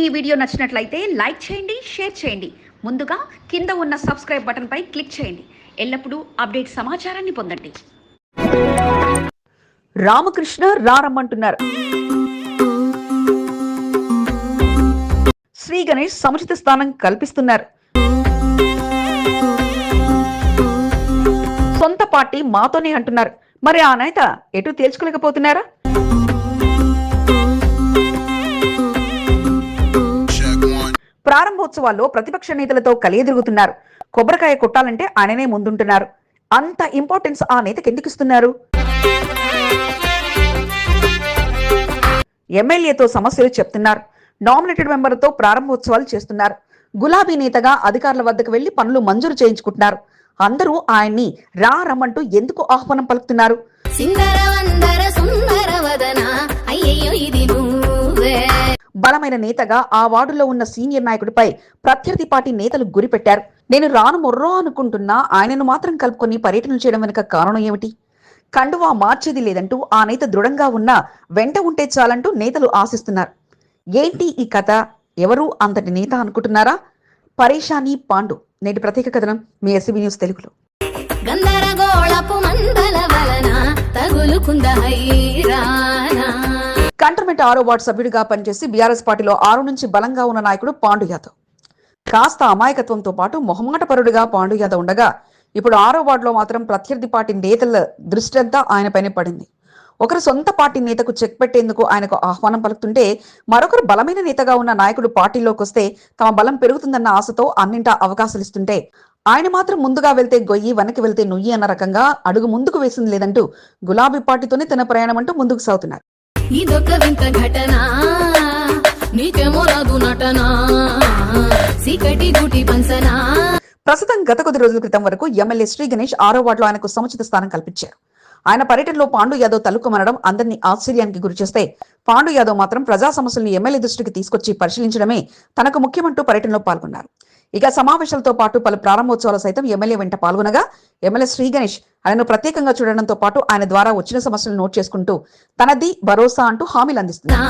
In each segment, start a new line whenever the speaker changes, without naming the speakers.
ఈ వీడియో నచ్చినట్లయితే లైక్ చేయండి, షేర్ చేయండి. ముందుగా కింద ఉన్న సబ్స్క్రైబ్ బటన్ పై క్లిక్ చేయండి. ఎల్లప్పుడూ అప్డేట్ సమాచారాన్ని పొందండి. రామకృష్ణ రారమ్మంటున్నారు. శ్రీ గణేష్ సముచిత స్థానం కల్పిస్తున్నారు. సొంత పార్టీ మాతోనే అంటున్నారు. మరి ఆ నేత ఎటు తేల్చుకోలేకపోతున్నారా? ప్రారంభోత్సవాల్లో ప్రతిపక్ష నేతలతో కలియదిరుగుతున్నారు. కొబ్బరికాయ కొట్టాలంటే ఆయననే ముందుంటున్నారు. అంత ఇంపార్టెన్స్ ఆ నేతకి ఎందుకు ఇస్తున్నారు? ఎమ్మెల్యేతో సమస్యలు చెప్తున్నారు. నామినేటెడ్ మెంబర్తో ప్రారంభోత్సవాలు చేస్తున్నారు. గులాబీ నేతగా అధికారుల వద్దకు వెళ్లి పనులు మంజూరు చేయించుకుంటున్నారు. అందరూ ఆయన్ని రమ్మంటూ ఎందుకు ఆహ్వానం పలుకుతున్నారు? బలమైన నేతగా ఆ వార్డులో ఉన్న సీనియర్ నాయకుడిపై ప్రత్యర్థి పార్టీ నేతలు గురిపెట్టారు. నేను రాను మొర్రో అనుకుంటున్నా ఆయనను మాత్రం కలుపుకొని పర్యటనలు చేయడం వెనుక కారణం ఏమిటి? కండువా మార్చేది లేదంటూ ఆ నేత దృఢంగా ఉన్నా వెంట ఉంటే చాలంటూ నేతలు ఆశిస్తున్నారు. ఏంటి ఈ కథ? ఎవరు అంతటి నేత అనుకుంటున్నారా? పరేషాని పాండు నేటి ప్రత్యేక కథనం మీ ఎస్సీబీ న్యూస్ తెలుగులో. కంటోన్మెంట్ 6వ వార్డు సభ్యుడిగా పనిచేసి బీఆర్ఎస్ పార్టీలో 6 నుంచి బలంగా ఉన్న నాయకుడు పాండు యాదవ్. కాస్త అమాయకత్వంతో పాటు మొహమాట పరుడుగా పాండు యాదవ్ ఉండగా ఇప్పుడు 6వ వార్డులో మాత్రం ప్రత్యర్థి పార్టీ నేతల దృష్టి అంతా ఆయనపైనే పడింది. ఒకరు సొంత పార్టీ నేతకు చెక్ పెట్టేందుకు ఆయనకు ఆహ్వానం పలుకుతుంటే, మరొకరు బలమైన నేతగా ఉన్న నాయకుడు పార్టీలోకి వస్తే తమ బలం పెరుగుతుందన్న ఆశతో అన్నింటా అవకాశాలు ఇస్తుంటే, ఆయన మాత్రం ముందుగా వెళ్తే గొయ్యి, వెనక్కి వెళ్తే నుయ్యి అన్న రకంగా అడుగు ముందుకు వేసింది లేదంటూ గులాబీ పార్టీతోనే తన ప్రయాణం అంటూ ముందుకు సాగుతున్నారు. ప్రస్తుతం గత కొద్ది రోజుల క్రితం వరకు ఎమ్మెల్యే శ్రీ గణేష్ 6వ వార్డులో ఆయనకు సముచిత స్థానం కల్పించారు. ఆయన పర్యటనలో పాండు యాదవ్ తలుక్కుమనడం అందరినీ ఆశ్చర్యానికి గురిచేస్తే, పాండు యాదవ్ మాత్రం ప్రజా సమస్యలను ఎమ్మెల్యే దృష్టికి తీసుకొచ్చి పరిశీలించడమే తనకు ముఖ్యమంటూ పర్యటనలో పాల్గొన్నారు. ఇక సమావేశాలతో పాటు పలు ప్రారంభోత్సవాలు సైతం ఎమ్మెల్యే వెంట పాల్గొనగా ఎమ్మెల్యే శ్రీ గణేష్ ఆయనను ప్రత్యేకంగా చూడడంతో పాటు ఆయన ద్వారా వచ్చిన సమస్యలను నోట్ చేసుకుంటూ తనది భరోసా అంటూ హామీలు అందిస్తున్నారు.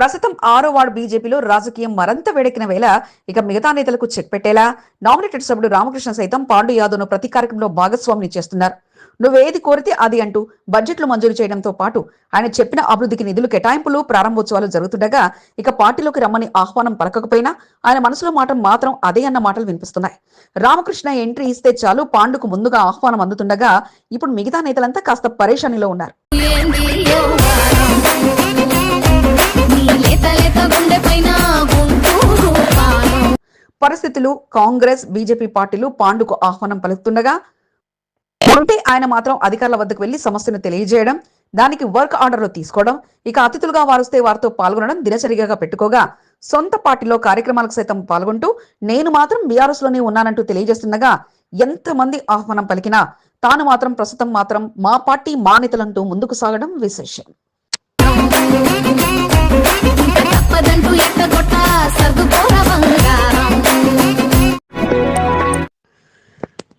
ప్రస్తుతం 6వ వార్డు బీజేపీలో రాజకీయం మరింత వేడెక్కిన వేళ ఇక మిగతా నేతలకు చెక్ పెట్టేలా నామినేటెడ్ సభ్యుడు రామకృష్ణ సైతం పాండు యాదవ్ను ప్రతి కార్యక్రమంలో భాగస్వామిని చేస్తున్నారు. నువ్వేది కోరితే అది అంటూ బడ్జెట్లు మంజూరు చేయడంతో పాటు ఆయన చెప్పిన అభివృద్ధికి నిధులు కేటాయింపులు ప్రారంభోత్సవాలు జరుగుతుండగా ఇక పార్టీలోకి రమ్మని ఆహ్వానం పలకకపోయినా ఆయన మనసులో మాట మాత్రం అదే అన్న మాటలు వినిపిస్తున్నాయి. రామకృష్ణ ఎంట్రీ ఇస్తే చాలు పాండుకు ముందుగా ఆహ్వానం అందుతుండగా ఇప్పుడు మిగతా నేతలంతా కాస్త పరేషానిలో ఉన్నారు. పరిస్థితులు కాంగ్రెస్ బీజేపీ పార్టీలు పాండుకు ఆహ్వానం పలుకుతుండగా ఉంటే ఆయన మాత్రం అధికారుల వద్దకు వెళ్లి సమస్యను తెలియజేయడం, దానికి వర్క్ ఆర్డర్లు తీసుకోవడం, ఇక అతిథులుగా వారుస్తే వారితో పాల్గొనడం దినచర్యగా పెట్టుకోగా సొంత పార్టీలో కార్యక్రమాలకు సైతం పాల్గొంటూ నేను మాత్రం బీఆర్ఎస్ లోనే ఉన్నానంటూ తెలియజేస్తుండగా ఎంతమంది ఆహ్వానం పలికినా తాను మాత్రం ప్రస్తుతం మాత్రం మా పార్టీ మా నేతలంటూ ముందుకు సాగడం విశేషం.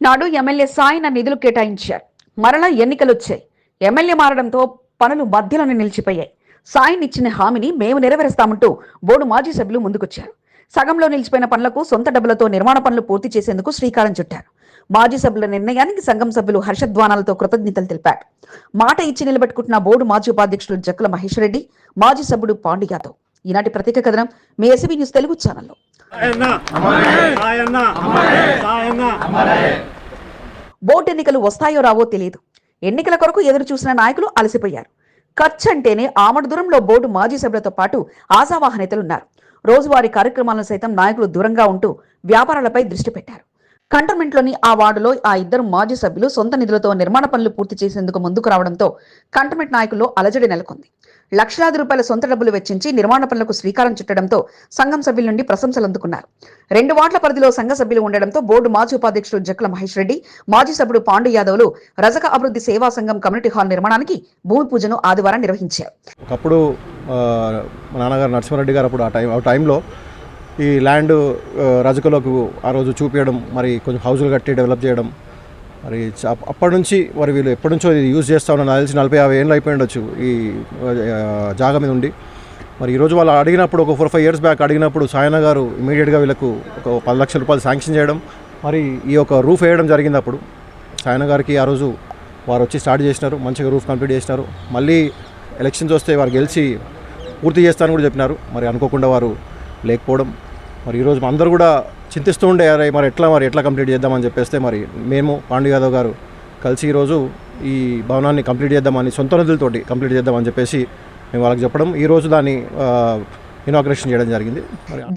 నాడు ఎమ్మెల్యే సాయన నిధులు కేటాయించారు. మరలా ఎన్నికలు వచ్చాయి. ఎమ్మెల్యే మారడంతో పనులు మధ్యలోనే నిలిచిపోయాయి. సాయన్ ఇచ్చిన హామీని మేము నెరవేరుస్తామంటూ బోర్డు మాజీ సభ్యులు ముందుకొచ్చారు. సగంలో నిలిచిపోయిన పనులకు సొంత డబ్బులతో నిర్మాణ పనులు పూర్తి చేసేందుకు శ్రీకారం చుట్టారు. మాజీ సభ్యుల నిర్ణయానికి సంఘం సభ్యులు హర్షధ్వానాలతో కృతజ్ఞతలు తెలిపారు. మాట ఇచ్చి నిలబెట్టుకుంటున్న బోర్డు మాజీ ఉపాధ్యక్షులు జక్కల మహేష్ రెడ్డి, మాజీ సభ్యుడు పాండు యాదవ్. ఈనాటి ప్రత్యేక కథనం మీ ఎస్సీబీ న్యూస్ తెలుగు ఛానల్లో. బోర్డు ఎన్నికలు వస్తాయో రావో తెలియదు. ఎన్నికల కొరకు ఎదురు చూసిన నాయకులు అలసిపోయారు. ఖర్చు అంటేనే ఆమడు దూరంలో బోర్డు మాజీ సభ్యులతో పాటు ఆశావాహ నేతలున్నారు. రోజువారీ కార్యక్రమాలను సైతం నాయకులు దూరంగా ఉంటూ వ్యాపారాలపై దృష్టి పెట్టారు. కంటోన్మెంట్లోని ఆ వార్డులో ఆ ఇద్దరు మాజీ సభ్యులు సొంత నిధులతో నిర్మాణ పనులు పూర్తి చేసేందుకు ముందుకు రావడంతో కంటోన్మెంట్ నాయకుల్లో అలజడి నెలకొంది. లక్షలాది రూపాయల సొంత డబ్బులు వెచ్చించి నిర్మాణ పనులకు శ్రీకారం చుట్టడంతో సంఘం సభ్యుల నుండి ప్రశంసలు అందుకున్నారు. 2 వార్డుల పరిధిలో సంఘ సభ్యులు ఉండడంతో బోర్డు మాజీ ఉపాధ్యక్షుడు జక్కల మహేష్ రెడ్డి, మాజీ సభ్యుడు పాండు యాదవ్లు రజక అభివృద్ధి సేవా సంఘం కమ్యూనిటీ హాల్ నిర్మాణానికి భూమి పూజను ఆదివారం నిర్వహించారు.
ఒకప్పుడు మా నాన్నగారు నరసింహారెడ్డి గారు అప్పుడు ఆ టైంలో ఈ ల్యాండ్ రజకలోకి ఆ రోజు చూపించడం, మరి కొంచెం హౌజులు కట్టి డెవలప్ చేయడం, మరి అప్పటి నుంచి మరి వీళ్ళు ఎప్పటి నుంచో ఇది యూజ్ చేస్తూ ఉన్నారు. నాకు తెలిసి 40-50 ఏళ్ళు అయిపోయి ఉండొచ్చు ఈ జాగా మీద ఉండి. మరి ఈరోజు వాళ్ళు అడిగినప్పుడు ఒక 4-5 ఇయర్స్ బ్యాక్ అడిగినప్పుడు సాయన గారు ఇమీడియట్గా వీళ్ళకు ఒక 10 లక్షల రూపాయలు శాంక్షన్ చేయడం, మరి ఈ యొక్క రూఫ్ వేయడం జరిగింది. అప్పుడు సాయన గారికి ఆ రోజు వారు వచ్చి స్టార్ట్ చేసినారు, మంచిగా రూఫ్ కంప్లీట్ చేసినారు. మళ్ళీ ఎలక్షన్స్ వస్తే వారు గెలిచి పూర్తి చేస్తారని కూడా చెప్పినారు. మరి అనుకోకుండా వారు లేకపోవడం, మరి ఈరోజు అందరూ కూడా చింతిస్తూ ఉండే మరి ఎట్లా కంప్లీట్ చేద్దామని చెప్పేస్తే మరి మేము పాండు యాదవ్ గారు కలిసి ఈరోజు ఈ భవనాన్ని కంప్లీట్ చేద్దామని, సొంత నిధులతోటి కంప్లీట్ చేద్దామని చెప్పేసి మేము వాళ్ళకి చెప్పడం, ఈరోజు దాన్ని ఇనాగ్రేషన్ చేయడం జరిగింది.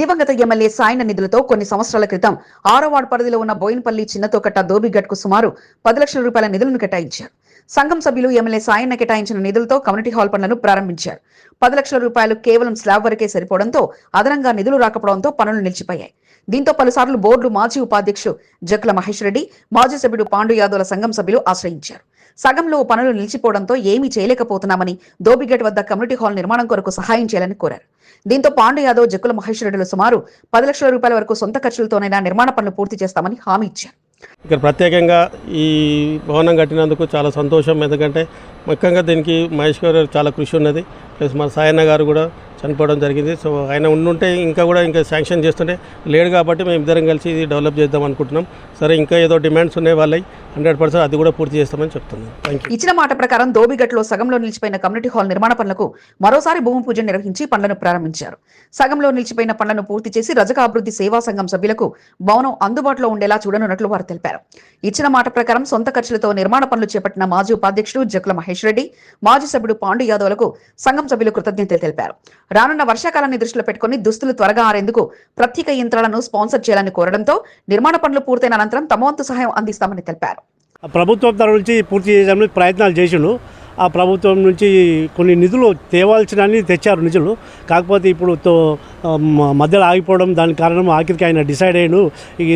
దివంగత ఎమ్మెల్యే సాయన నిధులతో కొన్ని సంవత్సరాల క్రితం 6వ వార్డు పరిధిలో ఉన్న బోయినపల్లి చిన్నతోకట్ట దోబిగట్కు సుమారు 10 లక్షల రూపాయల నిధులను కేటాయించారు. సంఘం సభ్యులు ఎమ్మెల్యే సాయన్న కేటాయించిన నిధులతో కమ్యూనిటీ హాల్ పనులను ప్రారంభించారు. 10 లక్షల రూపాయలు కేవలం స్లాబ్ వరకే సరిపోవడంతో అదనంగా నిధులు రాకపోవడంతో పనులు నిలిచిపోయాయి. దీంతో పలుసార్లు బోర్డు మాజీ ఉపాధ్యక్షుడు జక్కుల మహేష్ రెడ్డి, మాజీ సభ్యుడు పాండు యాదవ్ల సంఘం సభ్యులు ఆశ్రయించారు. సగంలో పనులు నిలిచిపోవడంతో ఏమీ చేయలేకపోతున్నామని దోబిగట్ వద్ద కమ్యూనిటీ హాల్ నిర్మాణం కొరకు సహాయం చేయాలని కోరారు. దీంతో పాండు యాదవ్, జక్కుల మహేష్ రెడ్డిలు సుమారు 10 లక్షల రూపాయల వరకు సొంత ఖర్చులతోనైనా నిర్మాణ పనులు పూర్తి చేస్తామని హామీ ఇచ్చారు.
ఇక్కడ ప్రత్యేకంగా ఈ భవనం కట్టినందుకు చాలా సంతోషం. ఎందుకంటే ముఖ్యంగా దీనికి మహేష్ గారు చాలా కృషి ఉన్నది. ప్లస్ మన సాయన్న గారు కూడా చనిపోవడం జరిగింది. సో ఆయన ఉండుంటే ఇంకా శాంక్షన్ చేస్తుంటే లేడు కాబట్టి మేము ఇద్దరం కలిసి ఇది డెవలప్ చేద్దాం అనుకుంటున్నాం. సరే, ఇంకా ఏదో డిమాండ్స్ ఉన్నాయి వాళ్ళవి, 100% అది కూడా పూర్తి చేస్తామని చెప్తున్నాం. Thank you.
ఇచ్చిన మాట ప్రకారం దోబిగట్లో సగంలో నిలిచిపోయిన కమ్యూనిటీ హాల్ నిర్మాణ పనులకు మరోసారి భూమి పూజ నిర్వహించి పనులను ప్రారంభించారు. సగంలో నిలిచిపోయిన పనులను పూర్తి చేసి రజక అభివృద్ధి సేవా సంఘం సభ్యులకు భవనం అందుబాటులో ఉండేలా చూడనున్నట్లు వారు తెలిపారు. ఇచ్చిన మాట ప్రకారం సొంత ఖర్చులతో నిర్మాణ పనులు చేపట్టిన మాజీ ఉపాధ్యక్షుడు జక్కుల మహేష్ రెడ్డి, మాజీ సభ్యుడు పాండు యాదవ్లకు సంఘం సభ్యులు కృతజ్ఞతలు తెలిపారు. రానున్న వర్షాకాలాన్ని దృష్టిలో పెట్టుకుని దుస్తులు త్వరగా ఆరేందుకు ప్రత్యేక యంత్రాలను స్పాన్సర్ చేయాలని కోరడంతో నిర్మాణ పనులు పూర్తయిన అనంతరం తమ వంతు సహాయం అందిస్తామని తెలిపారు.
ప్రభుత్వం తరఫు నుంచి పూర్తి చేయడానికి ప్రయత్నాలు చేసిండు. ఆ ప్రభుత్వం నుంచి కొన్ని నిధులు తేవాల్సిన తెచ్చారు నిధులు. కాకపోతే ఇప్పుడు మధ్యలో ఆగిపోవడం, దాని కారణం ఆఖరికి ఆయన డిసైడ్ అయ్యాడు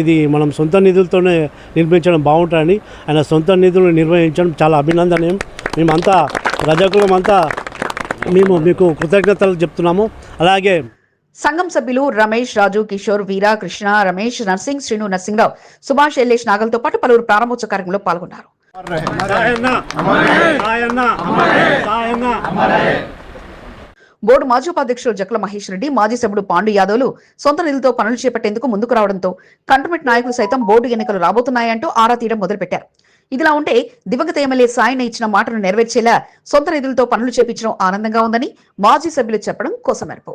ఇది మనం సొంత నిధులతోనే నిర్మించడం బాగుంటుందని. ఆయన సొంత నిధులు నిర్వహించడం చాలా అభినందనీయం. మేమంతా రజకులమంతా మీకు కృతజ్ఞతలు చెప్తున్నాము. అలాగే
సంఘం సభ్యులు రమేష్, రాజు, కిషోర్, వీరా, కృష్ణ, రమేష్, నర్సింగ్, శ్రీను, నర్సింగ్రావు, సుభాష్, ఎల్లేష్, నాగల్తో పాటు పలువురు ప్రారంభోత్సవ కార్యక్రమంలో పాల్గొన్నారు. బోర్డు మాజీ ఉపాధ్యక్షుడు జక్కుల మహేష్ రెడ్డి, మాజీ సభ్యుడు పాండు యాదవ్లు సొంత నిధులతో పనులు చేపట్టేందుకు ముందుకు రావడంతో కంటోన్మెంట్ నాయకులు సైతం బోర్డు ఎన్నికలు రాబోతున్నాయంటూ ఆరా తీయడం మొదలుపెట్టారు. ఇదిలా ఉంటే దివంగత ఎమ్మెల్యే సాయన ఇచ్చిన మాటను నెరవేర్చేలా సొంత నిధులతో పనులు చేపించడం ఆనందంగా ఉందని మాజీ సభ్యులు చెప్పడం కోసమెరుపు.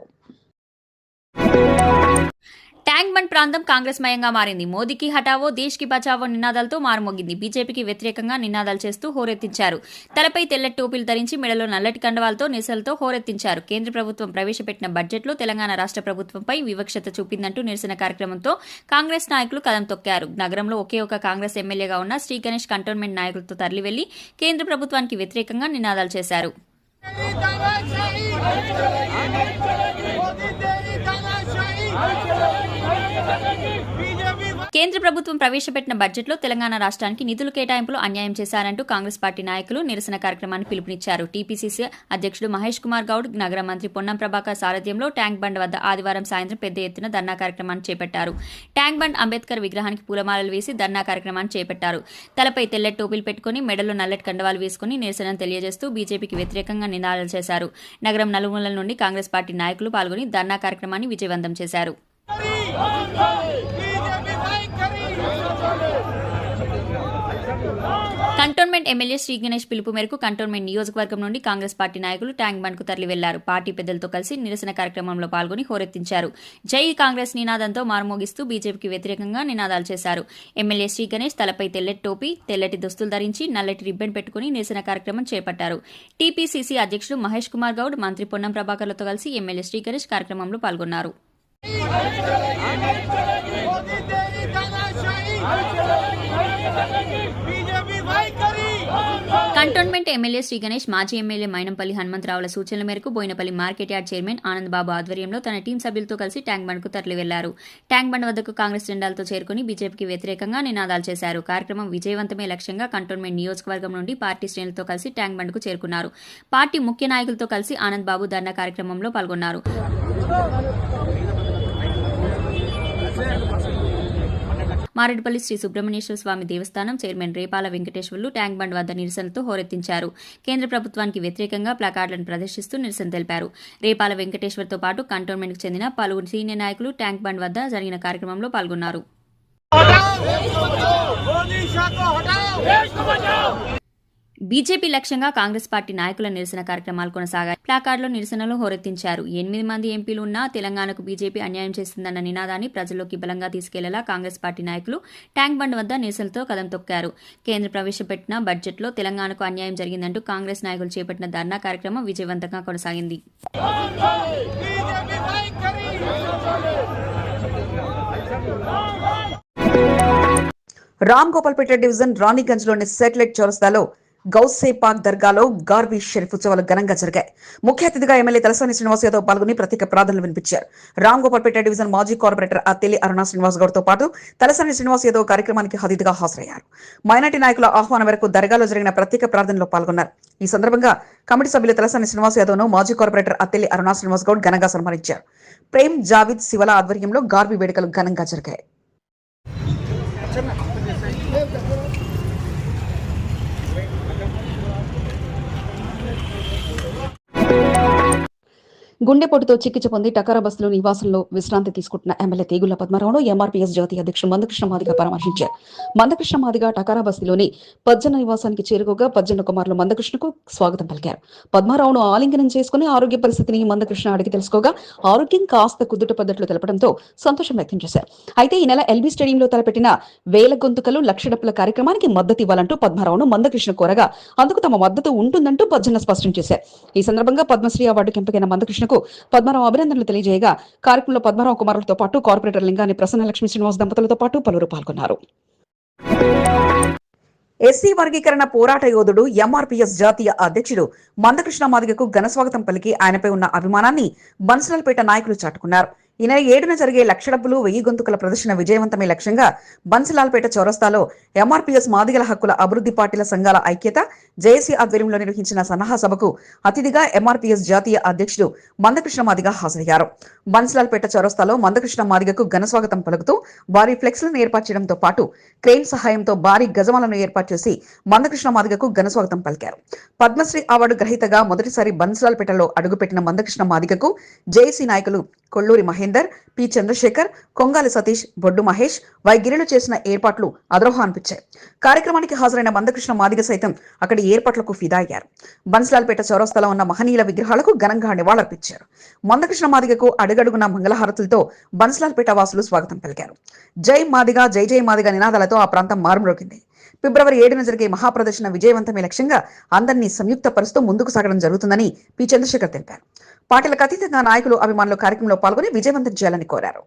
ట్యాంక్ బండ్ ప్రాంతం కాంగ్రెస్ మయంగా మారింది. మోదీకి హటావో, దేశ్ కి బచావో నినాదాలతో మారుమోగింది. బీజేపీకి వ్యతిరేకంగా నినాదాలు చేస్తూ హోరెత్తించారు. తలపై తెల్లటి టోపీలు ధరించి మెడలో నల్లటి కండవాలతో నిరసనలతో హోరెత్తించారు. కేంద్ర ప్రభుత్వం ప్రవేశపెట్టిన బడ్జెట్లో తెలంగాణ రాష్ట్ర ప్రభుత్వంపై వివక్షత చూపిందంటూ నిరసన కార్యక్రమంతో కాంగ్రెస్ నాయకులు కదం తొక్కారు. నగరంలో ఒకే ఒక కాంగ్రెస్ ఎమ్మెల్యేగా ఉన్న శ్రీ గణేష్ కంటోన్మెంట్ నాయకులతో తరలి వెళ్లి కేంద్ర ప్రభుత్వానికి వ్యతిరేకంగా నినాదాలు చేశారు. కేంద్ర ప్రభుత్వం ప్రవేశపెట్టిన బడ్జెట్లో తెలంగాణ రాష్ట్రానికి నిధుల కేటాయింపులు అన్యాయం చేశారంటూ కాంగ్రెస్ పార్టీ నాయకులు నిరసన కార్యక్రమాన్ని పిలుపునిచ్చారు. టీపీసీసీ అధ్యక్షుడు మహేష్ కుమార్ గౌడ్, నగర మంత్రి పొన్నం ప్రభాకర్ సారథ్యంలో ట్యాంక్ బండ్ వద్ద ఆదివారం సాయంత్రం పెద్ద ఎత్తున ధర్నా కార్యక్రమాన్ని చేపట్టారు. ట్యాంక్ బండ్ అంబేద్కర్ విగ్రహానికి పూలమాలలు వేసి ధర్నా కార్యక్రమాన్ని చేపట్టారు. తలపై తెల్లటి టోపీలు పెట్టుకుని మెడలో నల్లటి కండవాలు వేసుకుని నిరసనను తెలియజేస్తూ బీజేపీకి వ్యతిరేకంగా నినాదాలు చేశారు. నగరం నలుమూలల నుండి కాంగ్రెస్ పార్టీ నాయకులు పాల్గొని ధర్నా కార్యక్రమాన్ని విజయవంతం చేశారు. కంటోన్మెంట్ ఎమ్మెల్యే శ్రీ గణేష్ పిలుపు మేరకు కంటోన్మెంట్ నియోజకవర్గం నుండి కాంగ్రెస్ పార్టీ నాయకులు ట్యాంక్ బండ్ కు తరలి వెళ్లారు. పార్టీ పెద్దలతో కలిసి నిరసన కార్యక్రమంలో పాల్గొని హోరెత్తించారు. జై కాంగ్రెస్ నినాదంతో మారుమోగిస్తూ బీజేపీకి వ్యతిరేకంగా నినాదాలు చేశారు. ఎమ్మెల్యే శ్రీ గణేష్ తలపై తెల్లటి టోపీ, తెల్లటి దుస్తులు ధరించి నల్లటి రిబ్బన్ పెట్టుకుని నిరసన కార్యక్రమం చేపట్టారు. టీపీసీసీ అధ్యక్షుడు మహేష్ కుమార్ గౌడ్, మంత్రి పొన్నం ప్రభాకర్లతో కలిసి ఎమ్మెల్యే శ్రీ గణేష్ కార్యక్రమంలో పాల్గొన్నారు. కంటోన్మెంట్ ఎమ్మెల్యే శ్రీ గణేష్ మాజీ ఎమ్మెల్యే మైనంపల్లి హనుమంతరావుల సూచనల మేరకు Boinpally market yard chairman Anand Babu ఆధ్వర్యంలో తన టీం సభ్యులతో కలిసి ట్యాంక్ బండ్ కు తరలి వెళ్లారు. ట్యాంక్ బండ్ వద్దకు కాంగ్రెస్ జెండాలతో చేరుకుని బీజేపీకి వ్యతిరేకంగా నినాదాలు చేశారు. కార్యక్రమం విజయవంతమే లక్ష్యంగా కంటోన్మెంట్ నియోజకవర్గం నుండి పార్టీ శ్రేణులతో కలిసి ట్యాంక్ బండ్ కు చేరుకున్నారు. పార్టీ ముఖ్య నాయకులతో కలిసి ఆనంద్ బాబు ధర్నా కార్యక్రమంలో పాల్గొన్నారు. మారేడుపల్లి శ్రీ సుబ్రహ్మణ్యేశ్వర స్వామి దేవస్థానం chairman Repala Venkateswarlu tank bund వద్ద నిరసనలతో హోరెత్తించారు. కేంద్ర ప్రభుత్వానికి వ్యతిరేకంగా ప్లకార్డులను ప్రదర్శిస్తూ నిరసన తెలిపారు. రేపాల వెంకటేశ్వర్తో పాటు కంటోన్మెంట్కు చెందిన పలువురు సీనియర్ నాయకులు ట్యాంక్ బండ్ వద్ద జరిగిన కార్యక్రమంలో పాల్గొన్నారు. బీజేపీ లక్ష్యంగా కాంగ్రెస్ పార్టీ నాయకుల నిరసన కార్యక్రమాలు కొనసాగాయి. ప్లాకార్డులో నిరసనలు హోరెత్తించారు. 8 మంది ఎంపీలు ఉన్నా తెలంగాణకు బీజేపీ అన్యాయం చేస్తుందన్న నినాదాన్ని ప్రజల్లోకి బలంగా తీసుకెళ్లేలా కాంగ్రెస్ పార్టీ నాయకులు ట్యాంక్ బండ్ వద్ద నిరసనలతో కదం తొక్కారు. కేంద్ర ప్రవేశపెట్టిన బడ్జెట్లో తెలంగాణకు అన్యాయం జరిగిందంటూ కాంగ్రెస్ నాయకులు చేపట్టిన ధర్నా కార్యక్రమం విజయవంతంగా కొనసాగింది.
రామ్ గోపాల్పేట డివిజన్ రాణిగంజ్లోని శాటిలైట్ చౌరస్తాలో గౌసే పాక్ దర్గాలో గార్బీ షరీఫ్ ఉత్సవాలు ఘనంగా జరిగాయి. ముఖ్య అతిథిగా ఎమ్మెల్యే తలసాని శ్రీనివాస్ యాదవ్ పాల్గొని ప్రత్యేక ప్రార్థనలు వినిపించారు. రామ్ గోపాల్పేట డివిజన్ మాజీ కార్పొరేటర్ అత్తెల్లి అరుణ శ్రీనివాస్ గౌడ్ తో పాటు తలసాని శ్రీనివాస్ యాదవ్ కార్యక్రమానికి అతిథిగా హాజరయ్యారు. మైనార్టీ నాయకుల ఆహ్వానం మేరకు దర్గాలో జరిగిన ప్రత్యేక ప్రార్థనలో పాల్గొన్నారు. ఈ సందర్భంగా కమిటీ సభ్యులు తలసాని శ్రీనివాస్ యాదవ్ ను మాజీ కార్పొరేటర్ అత్తెల్లి అరుణ శ్రీనివాస్ గౌడ్ ఘనంగా సన్మానించారు. ప్రేమ్ జావిద్ శివల ఆధ్వర్యంలో గార్బీ వేడుకలు ఘనంగా జరిగాయి. గుండెపోటుతో చికిత్స పొంది టకారా బస్సులో నివాసంలో విశ్రాంతి తీసుకుంటున్న ఎమ్మెల్యే తీగుళ్ల పద్మారావును ఎంఆర్పీఎస్ జాతీయ అధ్యక్షుడు మందకృష్ణ మాదిగ పరామర్శించారు. మందకృష్ణ మాదిగ టకారా బస్తీలోని పజ్జన నివాసానికి చేరుకోగా పజ్జన కుమారులు మందకృష్ణకు స్వాగతం పలికారు. పద్మారావును ఆలింగనం చేసుకుని ఆరోగ్య పరిస్థితిని మందకృష్ణ అడిగి తెలుసుకోగా ఆరోగ్యం కాస్త కుదుట పద్ధతులు తెలపడంతో సంతోషం వ్యక్తం చేశారు. అయితే ఈ నెల ఎల్బీ స్టేడియంలో తలపెట్టిన వేల గొంతుకలు లక్ష డప్పుల కార్యక్రమానికి మద్దతు ఇవ్వాలంటూ పద్మారావును మందకృష్ణ కోరగా అందుకు తమ మద్దతు ఉంటుందంటూ పజ్జన స్పష్టం చేశారు. ఈ సందర్భంగా పద్మశ్రీ అవార్డుకి ఎంపికైన మందకృష్ణ పద్మారావు అభినందనలు తెలియజేయగా కార్యక్రమంలో పద్మారావు కుమారులతో పాటు కార్పొరేటర్ లింగాని ప్రసన్న లక్ష్మీ శ్రీనివాస్ దంపతులతో పాటు పలువురు పాల్గొన్నారు. ఎస్సీ వర్గీకరణ పోరాట యోధుడు ఎంఆర్పీఎస్ జాతీయ అధ్యక్షుడు మందకృష్ణ మాదిగకు ఘనస్వాగతం పలికి ఆయనపై ఉన్న అభిమానాన్ని బన్సలాల్పేట నాయకులు చాటుకున్నారు. ఈ నెల 7న జరిగే లక్ష డబ్బులు 1000 గొంతుకల ప్రదర్శన విజయవంతమే లక్ష్యంగా బన్సలాల్పేట చౌరస్తాలో ఎంఆర్పీఎస్ మాదిగల హక్కుల అభివృద్ధి పార్టీల సంఘాల ఐక్యత జేఏసీ ఆధ్వర్యంలో నిర్వహించిన సన్నాహ సభకు అతిథిగా ఎంఆర్పీఎస్ జాతీయ అధ్యక్షుడు మందకృష్ణ మాదిగ హాజరయ్యారు. బన్సలాల్పేట చౌరస్తాలో మందకృష్ణ మాదిగకు ఘనస్వాగతం పలుకుతూ భారీ ఫ్లెక్స్లను ఏర్పాటు చేయడంతో పాటు క్రెయిన్ సహాయంతో భారీ గజమాలను ఏర్పాటు చేసి మందకృష్ణ మాదిగకు ఘనస్వాగతం పలికారు. పద్మశ్రీ అవార్డు గ్రహీతగా మొదటిసారి బన్సలాల్పేటలో అడుగుపెట్టిన మందకృష్ణ మాదిగకు జేఏసీ నాయకులు కొల్లూరి మహేందర్, పి చంద్రశేఖర్, కొంగాలి సతీష్, బొడ్డు మహేష్, వై గిరిలు చేసిన ఏర్పాట్లు అదరోహం అనిపించాయి. కార్యక్రమానికి హాజరైన మందకృష్ణ మాదిగ సైతం అక్కడి ఏర్పాట్లకు ఫిదా అయ్యారు. బన్సలాల్పేట చౌరస్తాలో ఉన్న మహనీయుల విగ్రహాలకు ఘనంగా నివాళులర్పించారు. మందకృష్ణ మాదిగకు అడుగడుగున మంగళహారతులతో బన్సలాల్పేట వాసులు స్వాగతం పలికారు. జై మాదిగ, జై జై మాదిగ నినాదాలతో ఆ ప్రాంతం మారుమ్రోగింది. ఫిబ్రవరి 7న జరిగే మహాప్రదర్శన విజయవంతమే లక్ష్యంగా అందరినీ సంయుక్త పరుస్తూ ముందుకు సాగడం జరుగుతుందని పి చంద్రశేఖర్ తెలిపారు. పార్టీలకు అతీతంగా నాయకులు, అభిమానులు కార్యక్రమంలో పాల్గొని విజయవంతం చేయాలని కోరారు.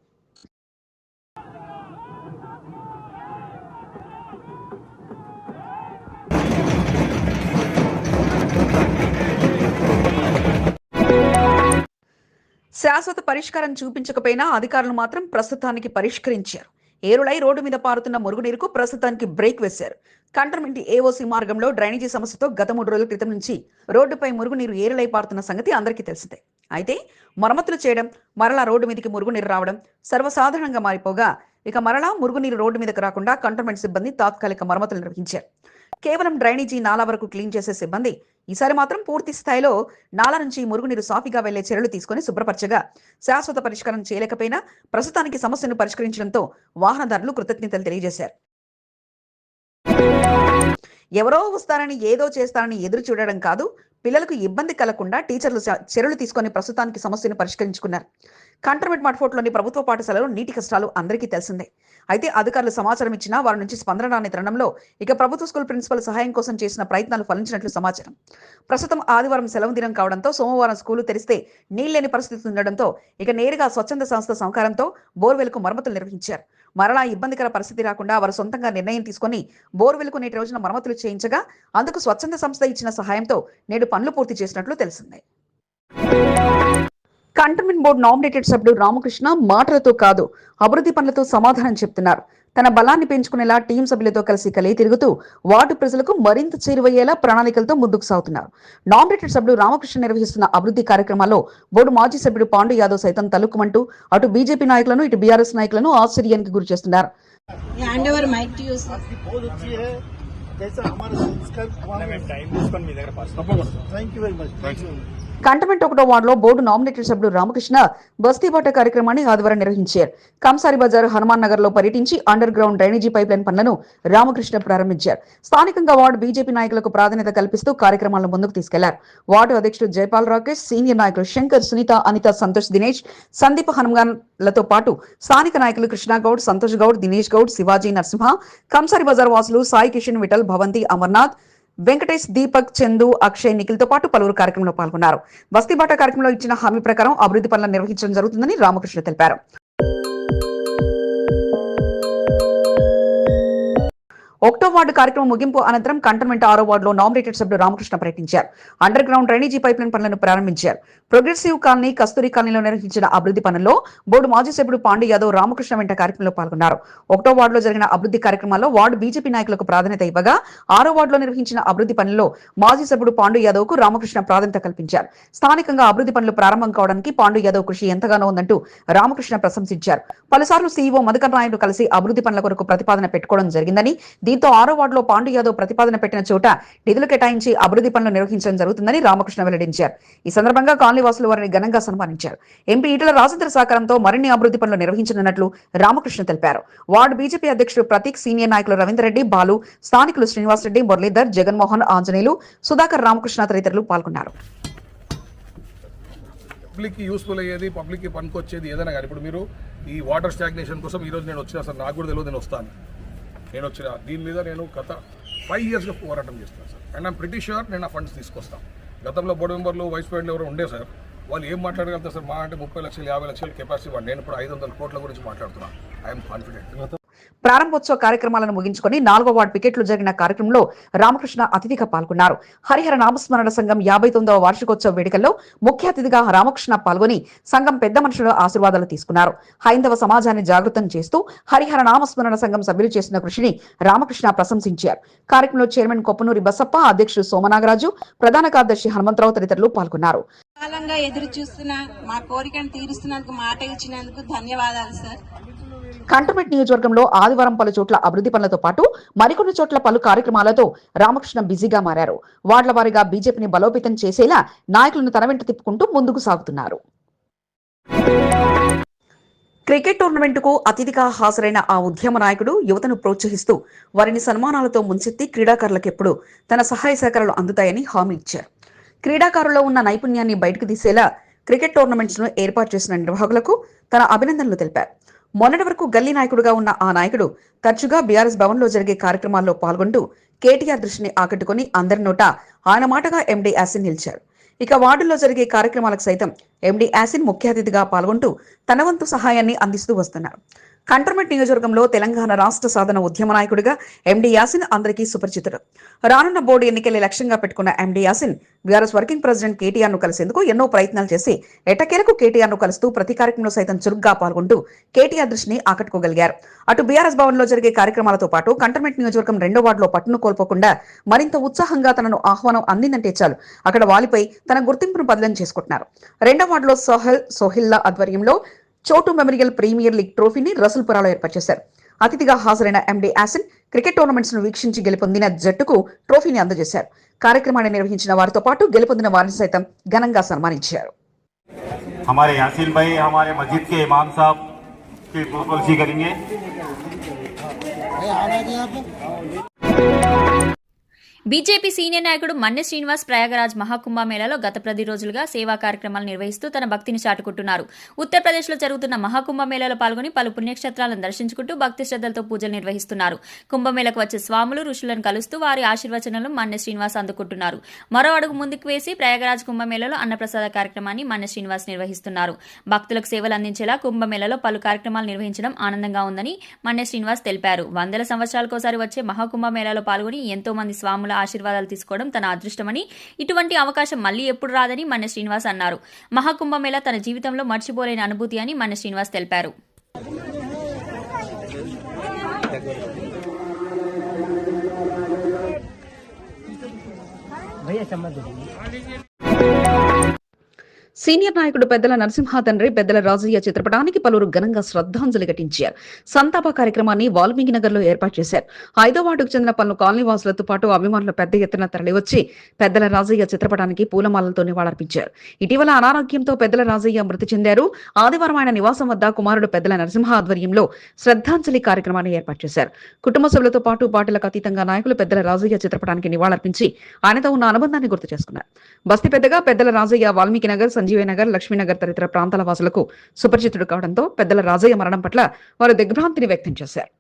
శాశ్వత పరిష్కారం చూపించకపోయినా అధికారులు మాత్రం ప్రస్తుతానికి పరిష్కరించారు. ఏరులై రోడ్డు మీద పారుతున్న మురుగునీరుకు ప్రస్తుతానికి బ్రేక్ వేశారు. కంటోన్మెంట్ ఏఓసీ మార్గంలో డ్రైనేజీ సమస్యతో గత 3 రోజుల క్రితం నుంచి రోడ్డుపై మురుగునీరు ఏరులై పారుతున్న సంగతి అందరికీ తెలిసిందే. అయితే మరమ్మతులు చేయడం, మరలా రోడ్డు మీదకి మురుగునీరు రావడం సర్వసాధారణంగా మారిపోగా ఇక మరలా మురుగునీరు రోడ్డు మీదకు రాకుండా కంటోన్మెంట్ సిబ్బంది తాత్కాలిక మరమ్మతులు నిర్వహించారు. కేవలం డ్రైనేజీ నాలా వరకు క్లీన్ చేసే సిబ్బంది ఈసారి మాత్రం పూర్తి స్థాయిలో నాలా నుంచి మురుగునీరు సాఫీగా వెళ్లే చర్యలు తీసుకుని శుభ్రపరచగా శాశ్వత పరిష్కారం చేయలేకపోయినా ప్రస్తుతానికి సమస్యను పరిష్కరించడంతో వాహనదారులు కృతజ్ఞతలు తెలియజేశారు. ఎవరో వస్తారని ఏదో చేస్తారని ఎదురు చూడడం కాదు, పిల్లలకు ఇబ్బంది కలగకుండా టీచర్లు చర్యలు తీసుకుని ప్రస్తుతానికి సమస్యను పరిష్కరించుకున్నారు. కంటోన్మెంట్ మడ్ఫోర్ట్లోని ప్రభుత్వ పాఠశాలలో నీటి కష్టాలు అందరికీ తెలిసిందే. అయితే అధికారులు సమాచారం ఇచ్చినా వారి నుంచి స్పందన రాని తరుణంలో ఇక ప్రభుత్వ స్కూల్ ప్రిన్సిపల్ సహాయం కోసం చేసిన ప్రయత్నాలు ఫలించినట్లు సమాచారం. ప్రస్తుతం ఆదివారం సెలవు దినం కావడంతో సోమవారం స్కూలు తెరిస్తే నీళ్లేని పరిస్థితి ఉండడంతో ఇక నేరుగా స్వచ్ఛంద సంస్థ సహకారంతో బోర్వెల్కు మరమ్మతులు నిర్వహించారు. మరలా ఇబ్బందికర పరిస్థితి రాకుండా వారు సొంతంగా నిర్ణయం తీసుకుని బోర్వెల్కు నేటి రోజున మరమ్మతులు చేయించగా అందుకు స్వచ్ఛంద సంస్థ ఇచ్చిన సహాయంతో నేడు పనులు పూర్తి చేసినట్లు తెలిసిందే. కంటోన్మెంట్ బోర్డు నామినేటెడ్ సభ్యుడు రామకృష్ణ మాటలతో కాదు అభివృద్ధి పనులతో సమాధానం చెప్తున్నారు. తన బలాన్ని పెంచుకునేలా టీం సభ్యులతో కలిసి కలిగి తిరుగుతూ వార్డు ప్రజలకు మరింత చేరువయ్యేలా ప్రణాళికలతో ముందుకు సాగుతున్నారు. నామినేటెడ్ సభ్యుడు రామకృష్ణ నిర్వహిస్తున్న అభివృద్ధి కార్యక్రమాల్లో బోర్డు మాజీ సభ్యుడు పాండు యాదవ్ సైతం తలుక్కుమంటూ అటు బీజేపీ నాయకులను ఇటు బీఆర్ఎస్ నాయకులను ఆశ్చర్యానికి గురి చేస్తున్నారు.
Hand over mike to you sir.
बहुत अच्छी है जैसा हमारे संस्कार thank you very much.
Cantonment 1వ వార్డులో బోర్డు నామినేటెడ్ సభ్యుడు రామకృష్ణ బస్తీబాట కార్యక్రమాన్ని ఆదివారం నిర్వహించారు. కంసారి బజార్, హనుమాన్ నగర్ లో పర్యటించి under ground drainage pipe line పనులను రామకృష్ణ ప్రారంభించారు. స్థానికంగా వార్డు బీజేపీ నాయకులకు ప్రాధాన్యత కల్పిస్తూ కార్యక్రమాలను ముందుకు తీసుకెళ్లారు. వార్డు అధ్యక్షుడు జైపాల్ రాకేష్, సీనియర్ నాయకులు శంకర్, సునీత, అనిత, సంతోష్, దినేష్, సందీప్ హనుమాన్లతో పాటు స్థానిక నాయకులు కృష్ణగౌడ్, సంతోష్ గౌడ్, దినేష్ గౌడ్, శివాజీ, నరసింహ, కంసారి బజార్ వాసులు సాయి కిషన్, విఠల్, భవంతి, అమర్నాథ్, వెంకటేష్, దీపక్, చందు, అక్షయ్, నిఖిల్ తో పాటు పలువురు కార్యక్రమంలో పాల్గొన్నారు. బస్తీబాట కార్యక్రమంలో ఇచ్చిన హామీ ప్రకారం అభివృద్ధి పనులను నిర్వహించడం జరుగుతుందని రామకృష్ణ తెలిపారు. 1వ వార్డు కార్యక్రమం ముగింపు అనంతరం కంటోన్మెంట్ 6వ వార్డులో నామినేటెడ్ సభ్యుడు రామకృష్ణ పర్యటించారు. Under ground drainage pipe line పనులను ప్రారంభించారు. ప్రోగ్రెసివ్ కాలనీ, కస్తూరి కాలనీలో నిర్వహించిన అభివృద్ధి పనుల్లో బోర్డు మాజీ సభ్యుడు పాండు యాదవ్ రామకృష్ణ వెంట కార్యక్రమంలో పాల్గొన్నారు. 1వ వార్డులో జరిగిన అభివృద్ధి కార్యక్రమాల్లో వార్డు బీజేపీ నాయకులకు ప్రాధాన్యత ఇవ్వగా 6వ వార్డులో నిర్వహించిన అభివృద్ధి పనుల్లో మాజీ సభ్యుడు పాండు యాదవ్ కు రామకృష్ణ ప్రాధాన్యత కల్పించారు. స్థానికంగా అభివృద్ధి పనులు ప్రారంభం కావడానికి పాండు యాదవ్ కృషి ఎంతగానో ఉందంటూ రామకృష్ణ ప్రశంసించారు. పలుసార్లు సీఈఓ మధుకర్ నాయుడు కలిసి అభివృద్ధి పనుల కొరకు ప్రతిపాదన పెట్టుకోవడం జరిగిందని, దీంతో 6వ వార్డులో పాండు యాదవ్ ప్రతిపాదన పెట్టిన చోట నిధులు కేటాయించి అభివృద్ధి పనులు నిర్వహించడం జరుగుతుందని రామకృష్ణ వెల్లడించారు. ఈ సందర్భంగా కాలనీ వాసులు వారిని ఘనంగా సన్మానించారు. ఎంపీ ఈటల రాజేంద్ర సహకారంతో మరిన్ని అభివృద్ధి పనులు నిర్వహించనున్నట్లు రామకృష్ణ తెలిపారు. వార్డు బీజేపీ అధ్యక్షుడు ప్రతీక్, సీనియర్ నాయకులు రవీందర్ రెడ్డి, బాలు, స్థానికులు శ్రీనివాసరెడ్డి, మురళీధర్, జగన్మోహన్, ఆంజనేయులు, సుధాకర్, రామకృష్ణ తదితరులు పాల్గొన్నారు.
పబ్లిక్కి యూస్ఫుల్ అయ్యేది, పబ్లిక్కి పనికొచ్చేది ఏదైనా కానీ ఇప్పుడు మీరు ఈ వాటర్ స్టాగ్నేషన్ కోసం ఈరోజు నేను వచ్చిన సార్, నాకు కూడా తెలియదు నేను వస్తాను. నేను వచ్చిన దీని మీద నేను గత 5 yearsగా పోరాటం చేస్తాను sir. And I'm pretty sure నేను ఆ ఫండ్స్ తీసుకొస్తాను. గతంలో బోర్డు మెంబర్లు, వైస్ ప్రెసిడెంట్లు ఎవరు ఉండే సార్, వాళ్ళు ఏం మాట్లాడగలుగుతారు సార్? మా అంటే 30 లక్షలు 50 లక్షలు కెపాసిటీ వాడు, నేను ఇప్పుడు 500 కోట్ల గురించి మాట్లాడుతున్నాను. I'm confident.
ప్రారంభోత్సవ కార్యక్రమాలను ముగించుకొని 4వ వార్డు పికెట్లు జరిగిన కార్యక్రమంలో రామకృష్ణ అతిథిగా పాల్గొన్నారు. హరిహర నామస్మరణ సంఘం 59వ వార్షికోత్సవ వేడుకల్లో ముఖ్య అతిథిగా రామకృష్ణ పాల్గొని సంఘం పెద్ద మనుషుల ఆశీర్వాదాలు తీసుకున్నారు. హైందవ సమాజాన్ని జాగృతం చేస్తూ హరిహర నామస్మరణ సంఘం సభ్యులు చేసిన కృషిని రామకృష్ణ ప్రశంసించారు. కార్యక్రమంలో చైర్మన్ కొప్పనూరి బసప్ప, అధ్యక్షుడు సోమనాగరాజు, ప్రధాన కార్యదర్శి హనుమంతరావు తదితరులు పాల్గొన్నారు.
కాలంగా ఎదురు చూస్తున్న మా కోరికను తీరుస్తున్నందుకు, మాట ఇచ్చినందుకు ధన్యవాదాలు సార్.
కంటోన్మెంట్ నియోజకవర్గంలో ఆదివారం పలు చోట్ల అభివృద్ధి పనులతో పాటు మరికొన్ని చోట్ల పలు కార్యక్రమాలతో రామకృష్ణ బిజీగా మారారు. వార్డుల వారీగా బీజేపీని బలోపేతం చేసేలా నాయకులను తన వెంట తిప్పుకుంటూ ముందుకు సాగుతున్నారు. క్రికెట్ టోర్నమెంటుకు అతిథిగా హాజరైన ఆ ఉద్యమ నాయకుడు యువతను ప్రోత్సహిస్తూ వారిని సన్మానాలతో ముంచెత్తి క్రీడాకారులకు ఎప్పుడు తన సహాయ సహకారాలు అందుతాయని హామీ ఇచ్చారు. క్రీడాకారుల్లో ఉన్న నైపుణ్యాన్ని బయటకు తీసేలా క్రికెట్ టోర్నమెంట్స్ ను ఏర్పాటు చేసిన నిర్వాహకులకు తన అభినందనలు తెలిపారు. మొన్నటి వరకు గల్లీ నాయకుడుగా ఉన్న ఆ నాయకుడు తరచుగా బీఆర్ఎస్ భవన్ లో జరిగే కార్యక్రమాల్లో పాల్గొంటూ కేటీఆర్ దృష్టిని ఆకట్టుకుని అందరి నోట ఆయన మాటగా ఎండీ యాసిన్ నిలిచారు. ఇక వార్డుల్లో జరిగే కార్యక్రమాలకు సైతం ఎండీ యాసిన్ ముఖ్య అతిథిగా పాల్గొంటూ తన వంతు సహాయాన్ని అందిస్తూ వస్తున్నారు. కంటోన్మెంట్ నియోజకవర్గంలో తెలంగాణ రాష్ట్ర సాధన ఉద్యమ నాయకుడిగా ఎండీ యాసిన్ అందరికీ సుపరిచితుడు. రానున్న బోర్డు ఎన్నికలే లక్ష్యంగా పెట్టుకున్న MD Yasin BRS working president KTR ను కలిసేందుకు ఎన్నో ప్రయత్నాలు చేసి ఎట్టకేలకు కేటీఆర్ ను కలుస్తూ ప్రతి కార్యక్రమంలో సైతం చురుగ్గా పాల్గొంటూ కేటీఆర్ దృష్టిని ఆకట్టుకోగలిగారు. అటు బీఆర్ఎస్ భవన్ లో జరిగే కార్యక్రమాలతో పాటు కంటోన్మెంట్ నియోజకవర్గం 2వ వార్డులో పట్టును కోల్పోకుండా మరింత ఉత్సాహంగా తనను ఆహ్వానం అందిందంటే చాలు అక్కడ వాలిపై తన గుర్తింపును బదిలీ చేసుకుంటున్నారు. 2వ వార్డులో సోహిల్లా ఆధ్వర్యంలో చోటు మెమోరియల్ ప్రీమియర్ లీగ్ ట్రోఫీని రసూల్పురాలో ఏర్పాటు చేశారు. అతిథిగా హాజరైన ఎండీ యాసిన్ క్రికెట్ టోర్నమెంట్స్ ను వీక్షించి గెలుపొందిన జట్టుకు ట్రోఫీని అందజేశారు. కార్యక్రమాన్ని నిర్వహించిన వారితో పాటు గెలుపొందిన వారిని సైతం ఘనంగా సన్మానించారు.
हमारे यासीन भाई हमारे मस्जिद के इमाम साहब की पुरस्कार करेंगे.
బీజేపీ సీనియర్ నాయకుడు మన్నె శ్రీనివాస్ ప్రయాగరాజ్ మహాకుంభమేళాలో గత 10 రోజులుగా సేవా కార్యక్రమాలు నిర్వహిస్తూ తన భక్తిని చాటుకుంటున్నారు. ఉత్తరప్రదేశ్లో జరుగుతున్న మహాకుంభమేళాలో పాల్గొని పలు పుణ్యక్షేత్రాలను దర్శించుకుంటూ భక్తి శ్రద్ధలతో పూజలు నిర్వహిస్తున్నారు. కుంభమేళకు వచ్చే స్వాములు, ఋషులను కలుస్తూ వారి ఆశీర్వచనాలను మన్నె శ్రీనివాస్ అందుకుంటున్నారు. మరో అడుగు ముందుకు వేసి ప్రయాగరాజ్ కుంభమేళాలో అన్నప్రసాద కార్యక్రమాన్ని మన్నె శ్రీనివాస్ నిర్వహిస్తున్నారు. భక్తులకు సేవలు అందించేలా కుంభమేళాలో పలు కార్యక్రమాలు నిర్వహించడం ఆనందంగా ఉందని మన్నె శ్రీనివాస్ తెలిపారు. 100 సంవత్సరాలకోసారి వచ్చే మహాకుంభమేళాలో పాల్గొని ఎంతో మంది స్వాముల ఆశీర్వాదాలు తీసుకోవడం తన అదృష్టమని, ఇటువంటి అవకాశం మళ్లీ ఎప్పుడు రాదని మన్నె శ్రీనివాస్ అన్నారు. మహాకుంభమేళా తన జీవితంలో మర్చిపోలేని అనుభూతి అని మన్నె శ్రీనివాస్ తెలిపారు.
సీనియర్ నాయకుడు పెద్దల నరసింహ తండ్రి పెద్దల రాజయ్య చిత్రపటానికి పలువురు ఘనంగా శ్రద్ధాంజలి ఘటించారు. సంతాప కార్యక్రమాన్ని వాల్మీకి నగర్ లో ఏర్పాటు చేశారు. 5వ వార్డుకు చెందిన పలు కాలనీ వాసులతో పాటు అభిమానులు పెద్ద ఎత్తున తరలివచ్చి పెద్దల రాజయ్య చిత్రపటానికి పూలమాలలతో నివాళులర్పించారు. ఇటీవల అనారోగ్యంతో పెద్దల రాజయ్య మృతి చెందారు. ఆదివారం ఆయన నివాసం వద్ద కుమారుడు పెద్దల నరసింహ ఆధ్వర్యంలో శ్రద్ధాంజలి కార్యక్రమాన్ని ఏర్పాటు చేశారు. కుటుంబ సభ్యులతో పాటు పార్టీలకు అతీతంగా నాయకులు పెద్దల రాజయ్య చిత్రపటానికి నివాళులర్పించి ఆయనతో ఉన్న అనుబంధాన్ని గుర్తు చేసుకున్నారు. బస్తీ పెద్దగా పెద్దల రాజయ్య వాల్మీకి నగర్, సంజీవనగర్, లక్ష్మీనగర్ తదితర ప్రాంతాల వాసులకు సుపరిచితుడు కావడంతో పెద్దల రాజయ్య మరణం పట్ల వారు దిగ్భ్రాంతిని వ్యక్తం చేశారు.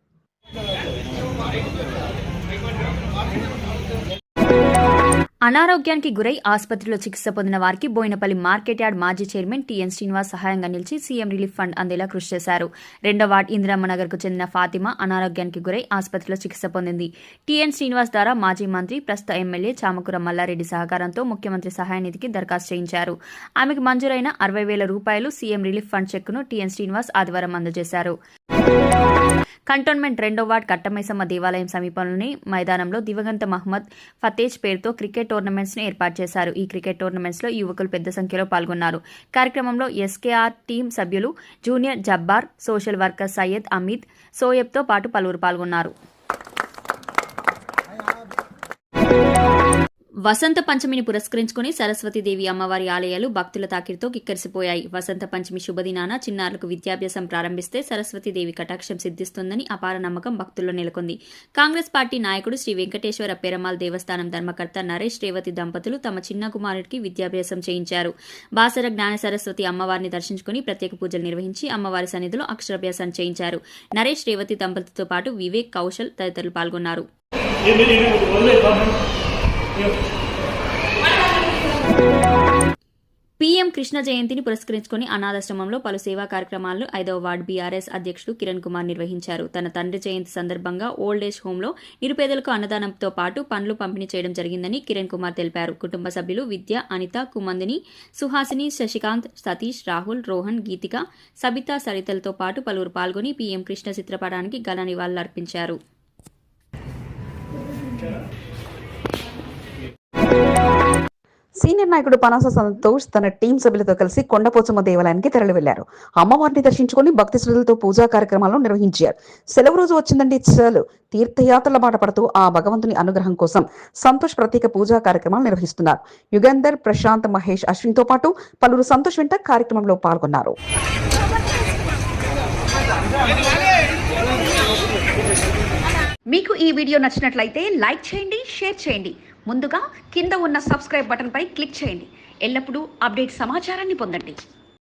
అనారోగ్యానికి గురై ఆసుపత్రిలో చికిత్స పొందిన వారికి బోయినపల్లి మార్కెట్ యార్డ్ మాజీ చైర్మన్ టీఎన్ శ్రీనివాస్ సహాయంగా నిలిచి సీఎం రిలీఫ్ ఫండ్ అందేలా కృషి చేశారు. 2వ వార్డ్ ఇందిరమ్మనగర్కు చెందిన ఫాతిమా అనారోగ్యానికి గురై ఆసుపత్రిలో చికిత్స పొందింది. టీఎన్ శ్రీనివాస్ ద్వారా మాజీ మంత్రి, ప్రస్తుత ఎమ్మెల్యే చామకూర మల్లారెడ్డి సహకారంతో ముఖ్యమంత్రి సహాయ నిధికి దరఖాస్తు చేయించారు. ఆమెకు మంజూరైన 60,000 రూపాయలు సీఎం రిలీఫ్ ఫండ్ చెక్కును టీఎన్ శ్రీనివాస్ ఆదివారం అందజేశారు. కంటోన్మెంట్ 2వ వార్డ్ కట్టమైసమ్మ దేవాలయం సమీపంలోని మైదానంలో దివంగత మహమ్మద్ ఫతేజ్ పేరుతో క్రికెట్ టోర్నమెంట్స్ ను ఏర్పాటు చేశారు. ఈ క్రికెట్ టోర్నమెంట్స్ లో యువకులు పెద్ద సంఖ్యలో పాల్గొన్నారు. కార్యక్రమంలో ఎస్కేఆర్ టీం సభ్యులు junior Jabbar, social worker Syed Ameed, సోయబ్తో పాటు పలువురు పాల్గొన్నారు. వసంత పంచమిని పురస్కరించుకుని సరస్వతీదేవి అమ్మవారి ఆలయాలు భక్తుల తాకిడితో కిక్కరిసిపోయాయి. వసంత పంచమి శుభదినాన చిన్నారులకు విద్యాభ్యాసం ప్రారంభిస్తే సరస్వతీదేవి కటాక్షం సిద్ధిస్తుందని అపార నమ్మకం భక్తుల్లో నెలకొంది. కాంగ్రెస్ పార్టీ నాయకుడు శ్రీ వెంకటేశ్వర పెరమాల్ దేవస్థానం ధర్మకర్త నరేష్, రేవతి దంపతులు తమ చిన్న కుమారుడికి విద్యాభ్యాసం చేయించారు. బాసర జ్ఞాన సరస్వతి అమ్మవారిని దర్శించుకుని ప్రత్యేక పూజలు నిర్వహించి అమ్మవారి సన్నిధిలో అక్షరాభ్యాసం చేయించారు. నరేష్, రేవతి దంపతులతో పాటు వివేక్, కౌశల్ తదితరులు పాల్గొన్నారు. పీఎం కృష్ణ జయంతిని పురస్కరించుకుని అనాథాశ్రమంలో పలు సేవా కార్యక్రమాలను 5వ వార్డు బీఆర్ఎస్ అధ్యక్షుడు కిరణ్ కుమార్ నిర్వహించారు. తన తండ్రి జయంతి సందర్భంగా ఓల్డ్ ఏజ్ హోంలో నిరుపేదలకు అన్నదానంతో పాటు పండ్లు పంపిణీ చేయడం జరిగిందని కిరణ్ కుమార్ తెలిపారు. కుటుంబ సభ్యులు విద్య, అనిత, కుమందిని, సుహాసిని, శశికాంత్, సతీష్, రాహుల్, రోహన్, గీతిక, సబిత, సరితలతో పాటు పలువురు పాల్గొని పీఎం కృష్ణ చిత్రపటానికి ఘన నివాళులర్పించారు.
సీనియర్ నాయకుడు పనాస సంతోష్ తన టీం సభ్యులతో కలిసి కొండపోచమ్మ దేవాలయానికి తరలి వెళ్లారు. అమ్మవారిని దర్శించుకుని భక్తి శ్రద్ధలతో పూజా కార్యక్రమాలను నిర్వహించారు. సెలవు రోజు వచ్చిందండి చాలు తీర్థయాత్రల బాట పడుతూ ఆ భగవంతుని అనుగ్రహం కోసం సంతోష్ ప్రత్యేక పూజా కార్యక్రమాలు నిర్వహిస్తున్నారు. యుగంధర్, ప్రశాంత్, మహేష్, అశ్విన్తో పాటు పలువురు సంతోష్ వెంట కార్యక్రమంలో పాల్గొన్నారు. మీకు ఈ వీడియో నచ్చినట్లయితే లైక్ చేయండి, షేర్ చేయండి. ముందుగా కింద ఉన్న సబ్స్క్రైబ్ బటన్ పై క్లిక్ చేయండి. ఎల్లప్పుడూ అప్డేట్ సమాచారాన్ని పొందండి.